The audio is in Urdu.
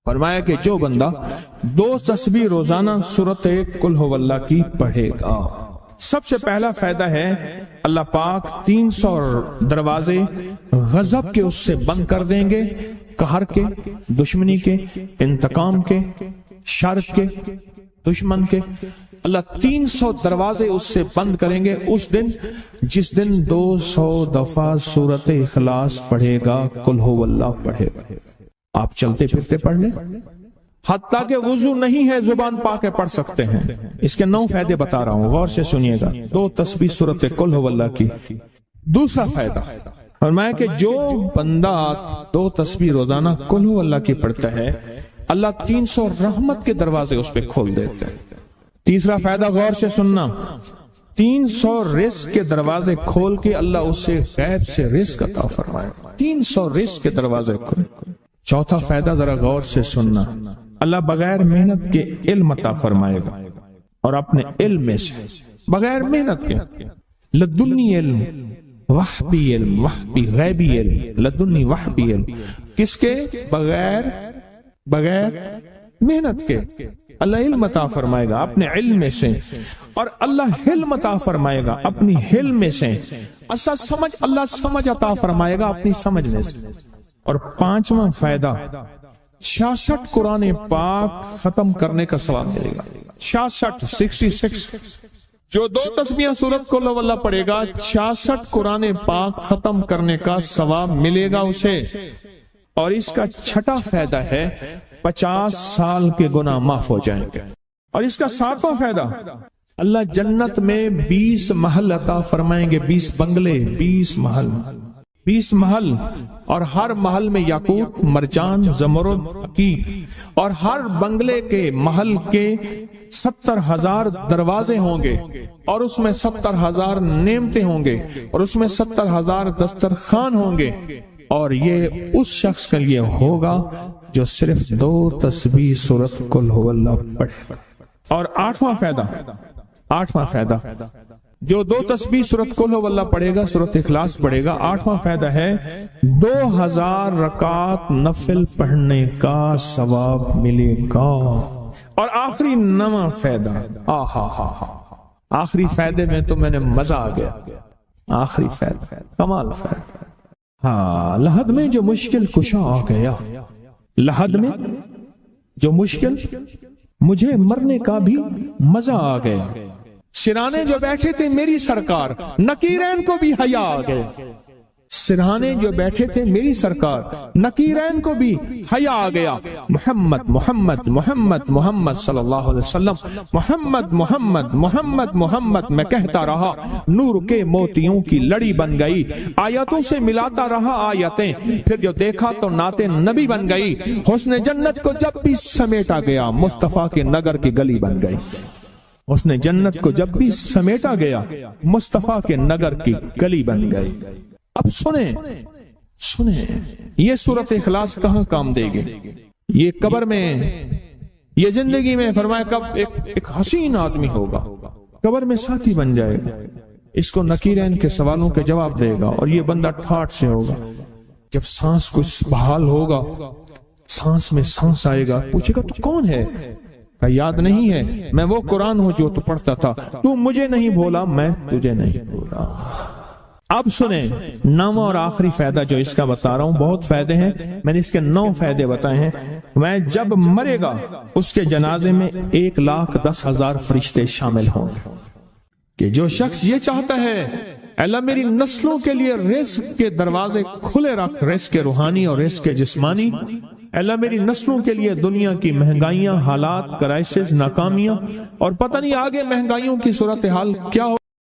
فرمایا کہ جو بندہ 2 تسبیح روزانہ سورت قل ہو اللہ کی پڑھے گا، سب سے پہلا فائدہ ہے اللہ پاک 300 دروازے غضب کے اس سے بند کر دیں گے، قہر کے، دشمنی کے، انتقام کے، شر کے، دشمن کے۔ اللہ 300 دروازے اس سے بند کریں گے اس دن جس دن 200 دفعہ سورت اخلاص پڑھے گا، قل ہو اللہ پڑھے گا۔ آپ چلتے پھرتے پڑھ لیں، حتیٰ کہ وضو نہیں ہے زبان پاک کے پڑھ سکتے ہیں۔ اس کے 9 فائدے بتا رہا ہوں، غور سے سنیے گا۔ 2 تسبیح سورت قل ہو اللہ کی۔ دوسرا فائدہ فرمایا کہ جو بندہ 2 تسبیح روزانہ قل ہو اللہ کی پڑھتا ہے، اللہ 300 رحمت کے دروازے اس پہ کھول دیتے ہیں۔ تیسرا فائدہ غور سے سننا، 300 رزق کے دروازے کھول کے اللہ اس سے غیب سے رزق عطا فرمائے، 300 رزق کے دروازے کھول۔ چوتھا فائدہ ذرا غور سے سننا، اللہ بغیر محنت کے علم عطا فرمائے گا، اور اپنے علم میں سے بغیر محنت کے لدنی علم، وحبی علم، وحبی غیبی علم، لدنی وحبی علم، کس کے؟ بغیر محنت کے اللہ علم عطا فرمائے گا اپنے علم میں سے، اور اللہ حلم عطا فرمائے گا اپنی حلم میں سے، اللہ سمجھ عطا فرمائے گا اپنی سمجھ میں سے۔ اور 5واں فائدہ 66 قرآن پاک ختم کرنے کا ثواب ملے گا۔ 66 جو 2 تسبیح سورت قل ہو اللہ پڑھے گا، 66 قرآن پاک ختم کرنے کا ثواب ملے گا اسے۔ اور اس کا 6واں فائدہ ہے 50 سال کے گناہ معاف ہو جائیں گے۔ اور اس کا 7واں فائدہ، اللہ جنت میں 20 محل عطا فرمائیں گے، 20 بنگلے، 20 محل، اور ہر محل میں یاقوت، مرجان، زمرد کی، اور ہر بنگلے کے محل کے 70,000 دروازے ہوں گے، اور اس میں 70,000 نعمتیں ہوں گے، اور اس میں 70,000 دسترخوان ہوں گے، اور یہ اس شخص کے لیے ہوگا جو صرف 2 تسبیح سورت قل ہو اللہ پڑھے۔ اور 8واں فائدہ جو 2 تسبیح سورت قل ہو اللہ پڑھے گا، سورت اخلاص پڑھے گا، 8واں فائدہ ہے 2000 رکعت نفل پڑھنے کا ثواب ملے گا۔ اور آخری 9واں فائدہ، آخری فائدے میں تو میں نے مزہ آ گیا، آخری فائدہ کمال فائدہ۔ لحد میں جو مشکل کشا آ گیا، لحد میں جو مشکل، مجھے مرنے کا بھی مزہ آ گیا، سرانے جو بیٹھے تھے میری سرکار، نکیرین کو بھی حیا آ گئے، سرہانے جو بیٹھے تھے میری سرکار، نکیرین کو بھی حیا آ گیا۔ محمد محمد محمد محمد صلی اللہ علیہ وسلم، محمد محمد محمد محمد میں کہتا رہا، نور کے موتیوں کی لڑی بن گئی، آیتوں سے ملاتا رہا آیتیں، پھر جو دیکھا تو نعت نبی بن گئی، حسن جنت کو جب بھی سمیٹا گیا، مصطفیٰ کے نگر کی گلی بن گئی، اس نے جنت کو جب بھی سمیٹا گیا، مصطفیٰ کے نگر کی گلی بن گئی۔ اب سنیں یہ سورت اخلاص کہاں کام دے گی؟ یہ قبر میں، یہ زندگی میں، فرمایا کب ایک حسین آدمی ہوگا، قبر میں ساتھی بن جائے گا، اس کو نکیرین کے سوالوں کے جواب دے گا، اور یہ بندہ ٹھاٹ سے ہوگا۔ جب سانس کو بحال ہوگا، سانس میں سانس آئے گا، پوچھے گا تو کون ہے؟ یاد نہیں ہے، میں وہ قرآن ہوں جو تو پڑھتا تھا، تو مجھے نہیں بھولا، میں تجھے نہیں بھولا۔ اب سنیں 9واں اور آخری فائدہ جو اس کا بتا رہا ہوں، بہت فائدے ہیں، میں نے اس کے 9 فائدے بتائے ہیں۔ میں جب مرے گا اس کے جنازے میں 1,10,000 فرشتے شامل ہوں گے، کہ جو شخص یہ چاہتا ہے اللہ میری نسلوں کے لیے رزق کے دروازے کھلے رکھ، رزق کے روحانی اور رزق کے جسمانی، اللہ میری نسلوں کے لیے دنیا کی مہنگائیاں، حالات، کرائسس، ناکامیاں، اور پتہ نہیں آگے مہنگائیوں کی صورتحال کیا ہو